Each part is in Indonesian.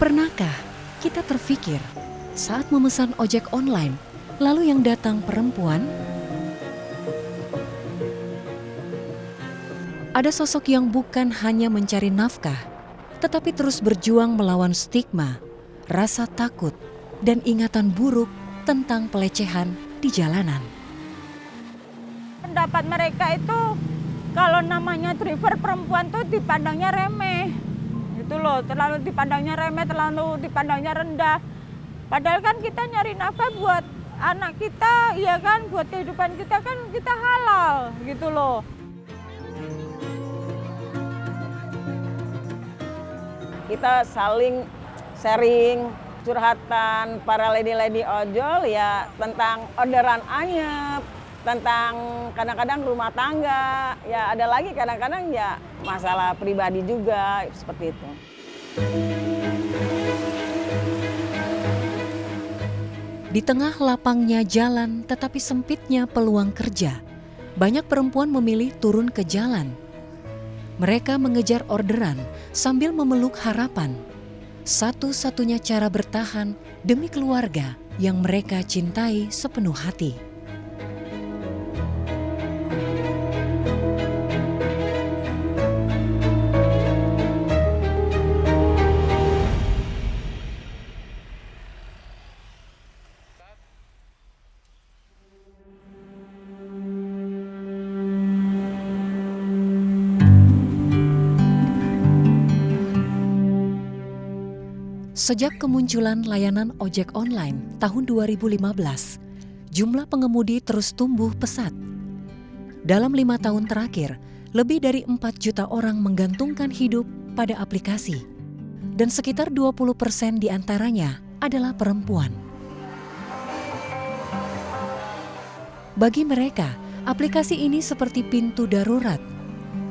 Pernahkah kita terfikir saat memesan ojek online, lalu yang datang perempuan? Ada sosok yang bukan hanya mencari nafkah, tetapi terus berjuang melawan stigma, rasa takut, dan ingatan buruk tentang pelecehan di jalanan. Pendapat mereka itu kalau namanya driver perempuan tuh dipandangnya remeh. Gitu loh, terlalu dipandangnya remeh, terlalu dipandangnya rendah. Padahal kan kita nyari nafkah buat anak kita, ya kan, buat kehidupan kita kan kita halal gitu loh. Kita saling sharing curhatan para lady-lady ojol ya tentang orderan anyep, tentang kadang-kadang rumah tangga, ya ada lagi kadang-kadang ya masalah pribadi juga seperti itu. Di tengah lapangnya jalan tetapi sempitnya peluang kerja, banyak perempuan memilih turun ke jalan. Mereka mengejar orderan sambil memeluk harapan. Satu-satunya cara bertahan demi keluarga yang mereka cintai sepenuh hati. Sejak kemunculan layanan ojek online tahun 2015, jumlah pengemudi terus tumbuh pesat. Dalam 5 tahun terakhir, lebih dari 4 juta orang menggantungkan hidup pada aplikasi. Dan sekitar 20% diantaranya adalah perempuan. Bagi mereka, aplikasi ini seperti pintu darurat.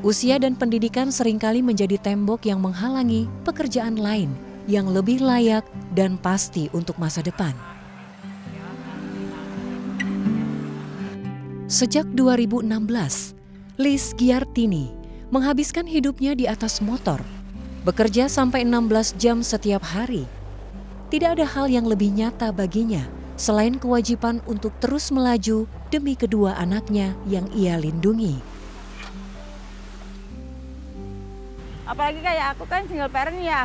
Usia dan pendidikan seringkali menjadi tembok yang menghalangi pekerjaan lain yang lebih layak dan pasti untuk masa depan. Sejak 2016, Liz Giartini menghabiskan hidupnya di atas motor, bekerja sampai 16 jam setiap hari. Tidak ada hal yang lebih nyata baginya selain kewajiban untuk terus melaju demi kedua anaknya yang ia lindungi. Apalagi kayak aku kan single parent ya,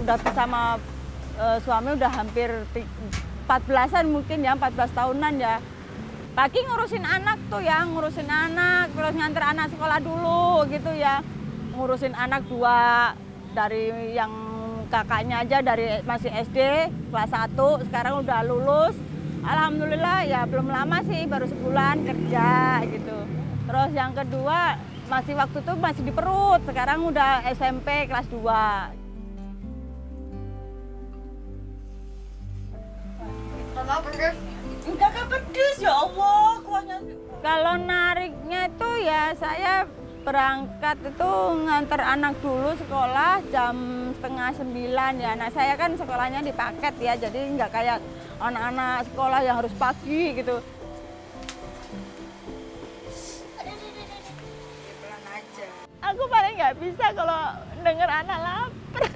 udah bersama suami udah hampir 14-an mungkin ya, 14 tahunan ya. Pagi ngurusin anak tuh ya, ngurusin anak, terus nganter anak sekolah dulu gitu ya. Ngurusin anak 2, dari yang kakaknya aja dari masih SD, kelas 1, sekarang udah lulus. Alhamdulillah ya belum lama sih, baru sebulan kerja gitu. Terus yang kedua, masih waktu itu masih di perut, sekarang udah SMP kelas 2. Enggak pedes ya Allah, kuahnya. Kalau nariknya itu ya saya berangkat itu nganter anak dulu sekolah jam 8:30 ya. Nah saya kan sekolahnya di paket ya, jadi nggak kayak anak-anak sekolah yang harus pagi gitu. Aku paling nggak bisa kalau denger anak lapar.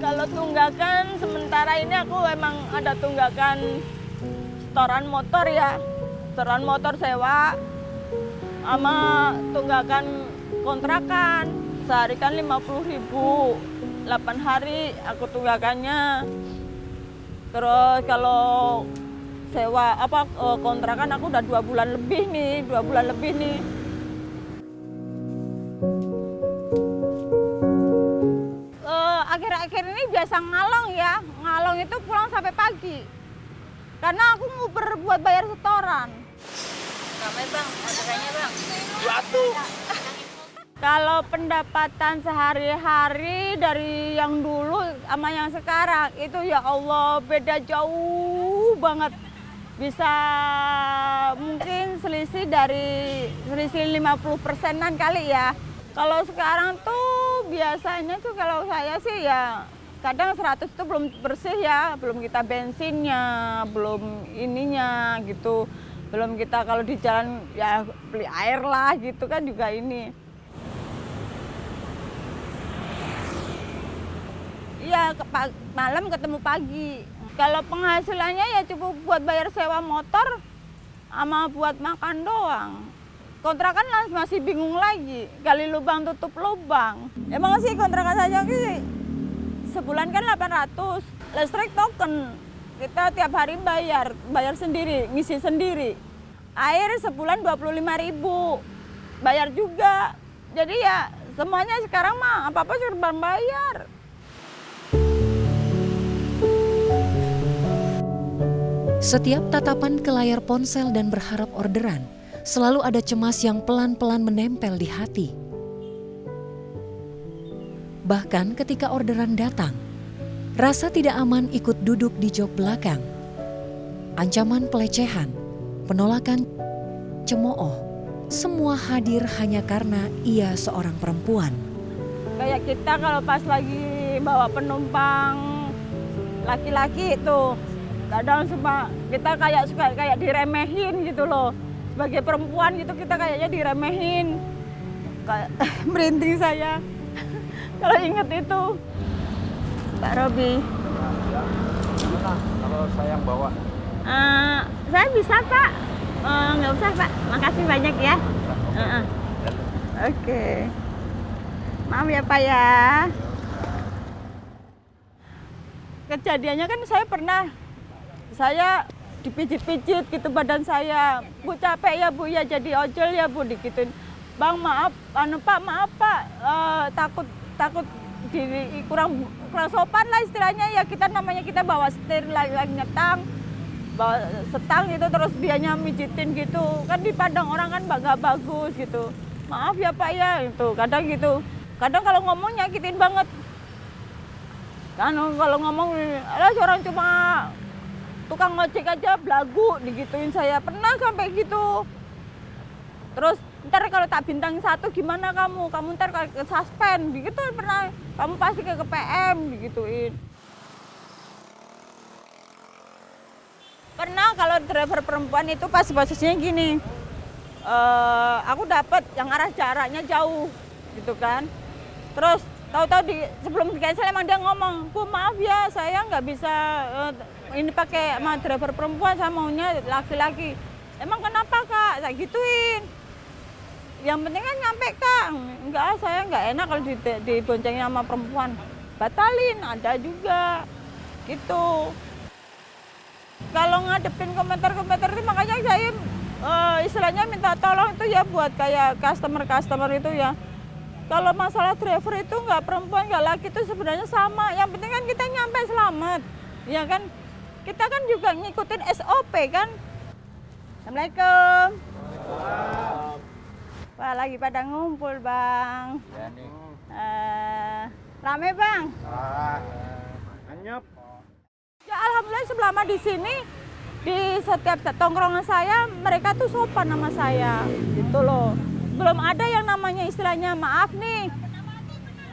Kalau tunggakan sementara ini aku emang ada tunggakan setoran motor ya. Setoran motor sewa sama tunggakan kontrakan. Sehari kan 50.000, 8 hari aku tunggakannya. Terus kalau sewa kontrakan aku udah 2 bulan lebih nih, 2 bulan lebih nih. Akhir-akhir ini biasa ngalong ya, ngalong itu pulang sampai pagi. Karena aku mau buat bayar setoran. Ramai bang, orderannya bang. Kalau pendapatan sehari-hari dari yang dulu sama yang sekarang itu ya Allah beda jauh banget. Bisa mungkin selisih 50%-an kali ya. Kalau sekarang tuh biasanya tuh kalau saya sih ya kadang 100 itu belum bersih ya, belum kita bensinnya, belum ininya gitu. Belum kita kalau di jalan ya beli air lah gitu kan juga ini. ya malam ketemu pagi. Kalau penghasilannya ya cukup buat bayar sewa motor sama buat makan doang. Kontrakan masih bingung lagi, gali lubang tutup lubang. Emang sih kontrakan saja sih sebulan kan 800. Listrik token, kita tiap hari bayar sendiri, ngisi sendiri. Air sebulan 25.000, bayar juga. Jadi ya semuanya sekarang mah apa-apa serba bayar. Setiap tatapan ke layar ponsel dan berharap orderan, selalu ada cemas yang pelan-pelan menempel di hati. Bahkan ketika orderan datang, rasa tidak aman ikut duduk di jok belakang. Ancaman pelecehan, penolakan, cemooh, semua hadir hanya karena ia seorang perempuan. Kayak kita kalau pas lagi bawa penumpang laki-laki itu, kadang kita suka diremehin gitu loh. Sebagai perempuan gitu kita kayaknya diremehin. Kayak merinding saya kalau inget itu. Pak Robi. Kalau saya yang bawa? Saya bisa Pak. Nggak usah Pak, makasih banyak ya. Oke. Maaf ya Pak ya. Kejadiannya kan saya dipijit-pijit gitu badan saya. Bu capek ya Bu ya jadi ojol ya Bu digituin. Bang maaf, Pak maaf Pak, takut kurang sopan lah istilahnya ya, namanya kita bawa setir lagi nyetang, bawa setang gitu terus dianya mijitin gitu kan dipandang orang kan nggak bagus gitu. Maaf ya Pak ya itu kadang kalau ngomong nyakitin banget kan, kalau ngomong alah orang cuma tukang ngojek aja belagu digituin saya, pernah sampai gitu. Terus ntar kalau tak bintang 1 gimana kamu ntar kalau ke suspend gitu pernah, kamu pasti ke PM digituin. Pernah kalau driver perempuan itu pas posisinya gini, aku dapat yang arah jaraknya jauh gitu kan, terus tahu-tahu sebelum di cancel emang dia ngomong, Bu maaf ya saya nggak bisa ini pakai sama driver perempuan, saya maunya laki-laki. Emang kenapa Kak? Saya gituin. Yang penting kan nyampe Kak. Enggak, saya nggak enak kalau diboncengin sama perempuan. Batalin, ada juga. Gitu. Kalau ngadepin komentar-komentar itu makanya saya istilahnya minta tolong itu ya buat kayak customer itu ya. Kalau masalah driver itu nggak perempuan, nggak laki itu sebenarnya sama. Yang penting kan kita nyampe selamat. Ya kan? Kita kan juga ngikutin SOP kan. Assalamualaikum. Wah lagi pada ngumpul Bang. Ya nih. Rame Bang? Anyep. Ya alhamdulillah selama di sini, di setiap tongkrongan saya mereka tuh sopan sama saya. Gitu loh. Belum ada yang namanya istilahnya maaf nih.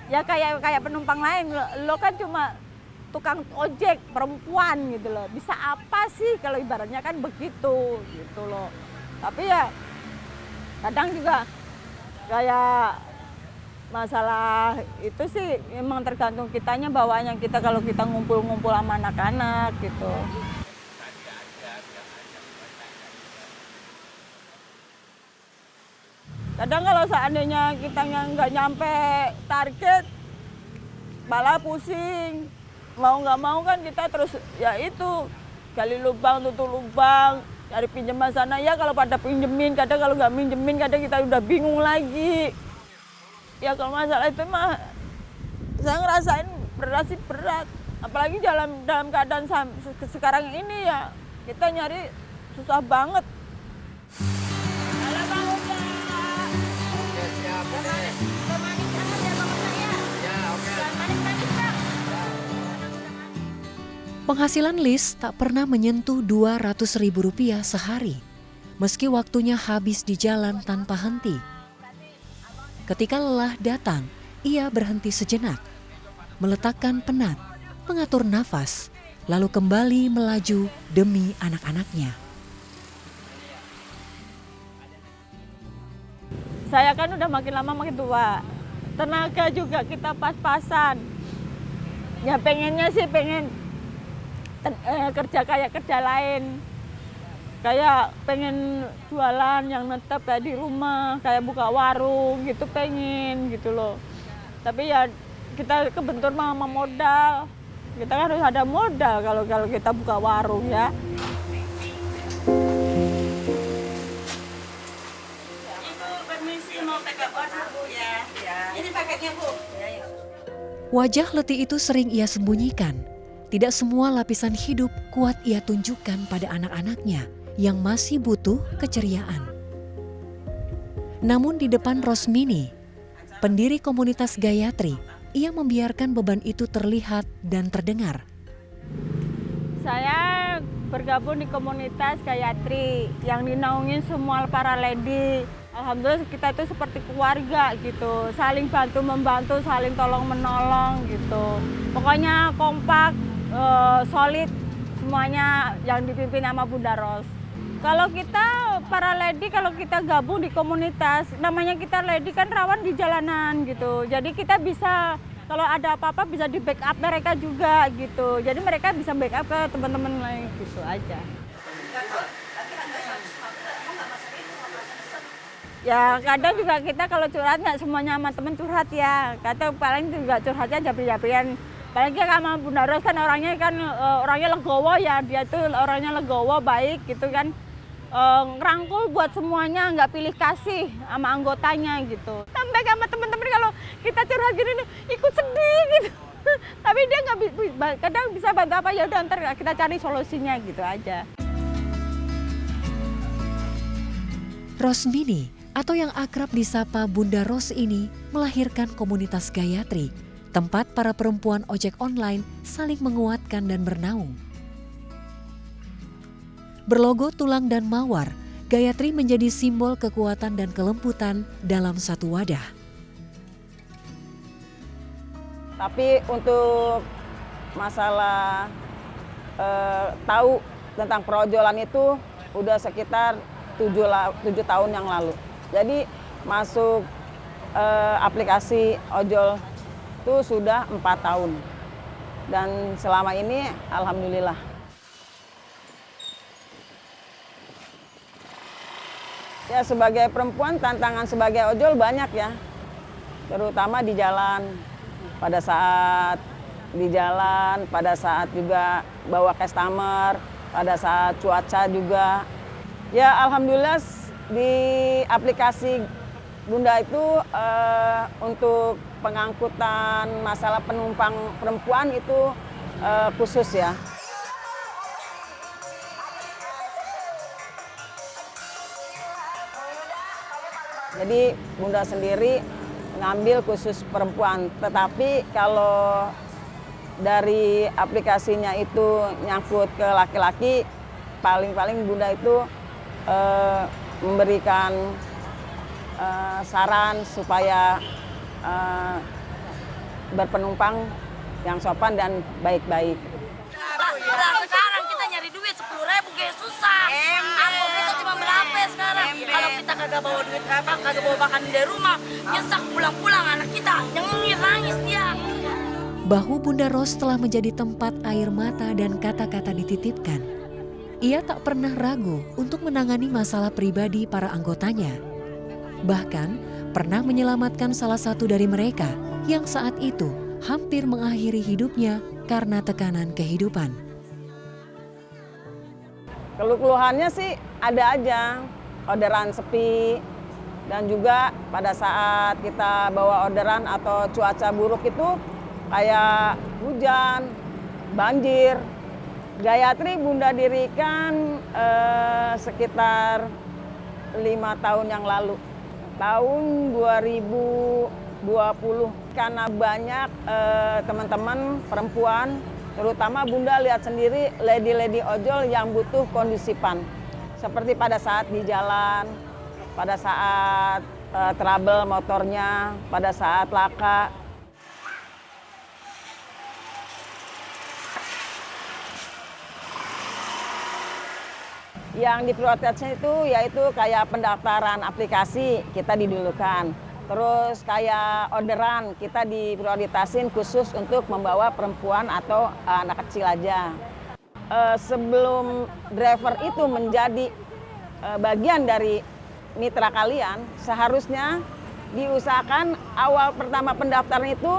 Ya kayak penumpang lain, lo kan cuma tukang ojek perempuan gitu loh. Bisa apa sih kalau ibaratnya kan begitu gitu loh. Tapi ya kadang juga kayak masalah itu sih emang tergantung kitanya bawaannya kita kalau kita ngumpul-ngumpul sama anak-anak gitu. Kadang kalau seandainya kita nggak nyampe target, malah pusing. Mau nggak mau kan kita terus ya itu gali lubang, tutup lubang, cari pinjaman sana ya kalau pada pinjemin, kadang kalau nggak pinjemin kadang kita udah bingung lagi. Ya kalau masalah itu mah saya ngerasain berat, apalagi dalam keadaan sekarang ini ya kita nyari susah banget. Penghasilan Lis tak pernah menyentuh Rp200.000 sehari, meski waktunya habis di jalan tanpa henti. Ketika lelah datang, ia berhenti sejenak, meletakkan penat, mengatur nafas, lalu kembali melaju demi anak-anaknya. Saya kan udah makin lama makin tua, tenaga juga kita pas-pasan. Ya pengennya sih pengen kerja kayak kerja lain. Kayak pengen jualan yang tetap kayak di rumah, kayak buka warung gitu pengen gitu loh. Tapi ya kita kebentur sama modal. Kita kan harus ada modal kalau kita buka warung ya. Ibu permisi mau pakai order Bu ya. Ini paketnya Bu. Ya, yuk. Wajah letih itu sering ia sembunyikan. Tidak semua lapisan hidup kuat ia tunjukkan pada anak-anaknya yang masih butuh keceriaan. Namun di depan Rosmini, pendiri komunitas Gayatri, ia membiarkan beban itu terlihat dan terdengar. Saya bergabung di komunitas Gayatri yang dinaungin semua para lady. Alhamdulillah kita itu seperti keluarga gitu, saling bantu-membantu, saling tolong-menolong gitu. Pokoknya kompak, solid semuanya yang dipimpin sama Bunda Ros. Kalau kita para lady, kalau kita gabung di komunitas, namanya kita lady kan rawan di jalanan gitu. Jadi kita bisa, kalau ada apa-apa bisa di backup mereka juga gitu. Jadi mereka bisa backup ke teman-teman lain gitu aja. Ya kadang juga kita kalau curhat nggak semuanya sama temen curhat ya. Kadang paling juga curhatnya japri-japrian. Apalagi sama Bunda Ros kan orangnya legowo ya. Dia tuh orangnya legowo, baik gitu kan. Ngerangkul buat semuanya, nggak pilih kasih sama anggotanya gitu. Sampai sama temen-temen kalau kita curhat gini nih, ikut sedih gitu. Tapi dia nggak kadang bisa bantu apa, ya udah ntar kita cari solusinya gitu aja. Rosmini atau yang akrab disapa Bunda Ros ini melahirkan komunitas Gayatri, tempat para perempuan ojek online saling menguatkan dan bernaung. Berlogo tulang dan mawar, Gayatri menjadi simbol kekuatan dan kelembutan dalam satu wadah. Tapi untuk masalah tahu tentang perojolan itu udah sekitar 7 tahun yang lalu. Jadi masuk aplikasi ojol itu sudah 4 tahun. Dan selama ini alhamdulillah. Ya sebagai perempuan tantangan sebagai ojol banyak ya. Terutama di jalan. Pada saat di jalan, pada saat juga bawa customer, pada saat cuaca juga. Ya alhamdulillah di aplikasi Bunda itu untuk pengangkutan masalah penumpang perempuan itu khusus ya. Jadi Bunda sendiri ngambil khusus perempuan, tetapi kalau dari aplikasinya itu nyangkut ke laki-laki, paling-paling Bunda itu memberikan saran supaya berpenumpang yang sopan dan baik-baik. Nah, sekarang kita nyari duit 10.000 kayak susah. Angkot kita cuma berapa sekarang? Kalau kita kagak bawa duit apa, kagak bawa makan dari rumah, nyesek pulang-pulang anak kita nyengir nangis dia. Bahu Bunda Ros telah menjadi tempat air mata dan kata-kata dititipkan. Ia tak pernah ragu untuk menangani masalah pribadi para anggotanya. Bahkan pernah menyelamatkan salah satu dari mereka yang saat itu hampir mengakhiri hidupnya karena tekanan kehidupan. Keluh-keluhannya sih ada aja, orderan sepi, dan juga pada saat kita bawa orderan atau cuaca buruk itu kayak hujan, banjir. Gayatri Bunda dirikan sekitar 5 tahun yang lalu, tahun 2020. Karena banyak teman-teman perempuan, terutama Bunda lihat sendiri lady-lady ojol yang butuh kondisipan. Seperti pada saat di jalan, pada saat trouble motornya, pada saat laka. Yang diprioritaskan itu yaitu kayak pendaftaran aplikasi kita didulukan. Terus kayak orderan, kita diprioritasin khusus untuk membawa perempuan atau anak kecil aja. Sebelum driver itu menjadi bagian dari mitra kalian, seharusnya diusahakan awal pertama pendaftaran itu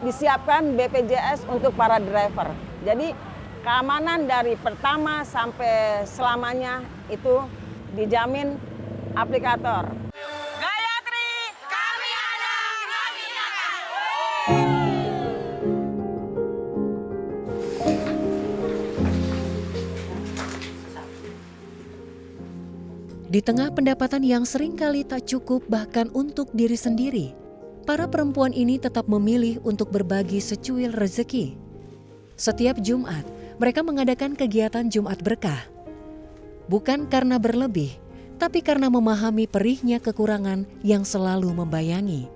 disiapkan BPJS untuk para driver. Jadi keamanan dari pertama sampai selamanya itu dijamin aplikator. Di tengah pendapatan yang seringkali tak cukup bahkan untuk diri sendiri, para perempuan ini tetap memilih untuk berbagi secuil rezeki. Setiap Jumat, mereka mengadakan kegiatan Jumat Berkah. Bukan karena berlebih, tapi karena memahami perihnya kekurangan yang selalu membayangi.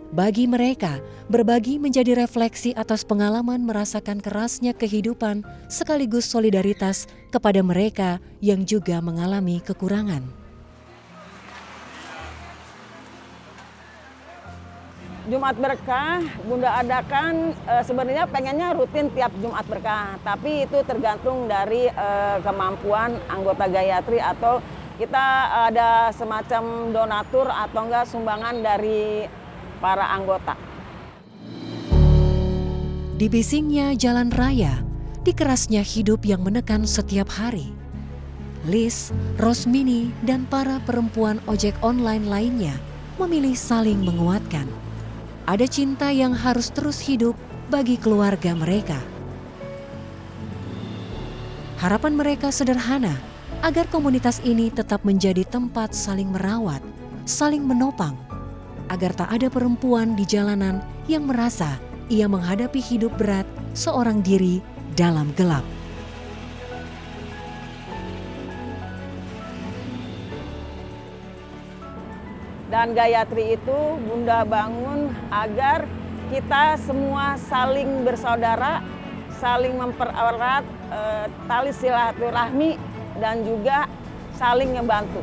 Bagi mereka, berbagi menjadi refleksi atas pengalaman merasakan kerasnya kehidupan sekaligus solidaritas kepada mereka yang juga mengalami kekurangan. Jumat Berkah, Bunda adakan sebenarnya pengennya rutin tiap Jumat Berkah, tapi itu tergantung dari kemampuan anggota Gayatri atau kita ada semacam donatur atau enggak sumbangan dari para anggota. Di bisingnya jalan raya, di kerasnya hidup yang menekan setiap hari, Liz, Rosmini, dan para perempuan ojek online lainnya memilih saling menguatkan. Ada cinta yang harus terus hidup bagi keluarga mereka. Harapan mereka sederhana, agar komunitas ini tetap menjadi tempat saling merawat, saling menopang, agar tak ada perempuan di jalanan yang merasa ia menghadapi hidup berat seorang diri dalam gelap. Dan Gayatri itu Bunda bangun agar kita semua saling bersaudara, saling mempererat tali silaturahmi dan juga saling membantu.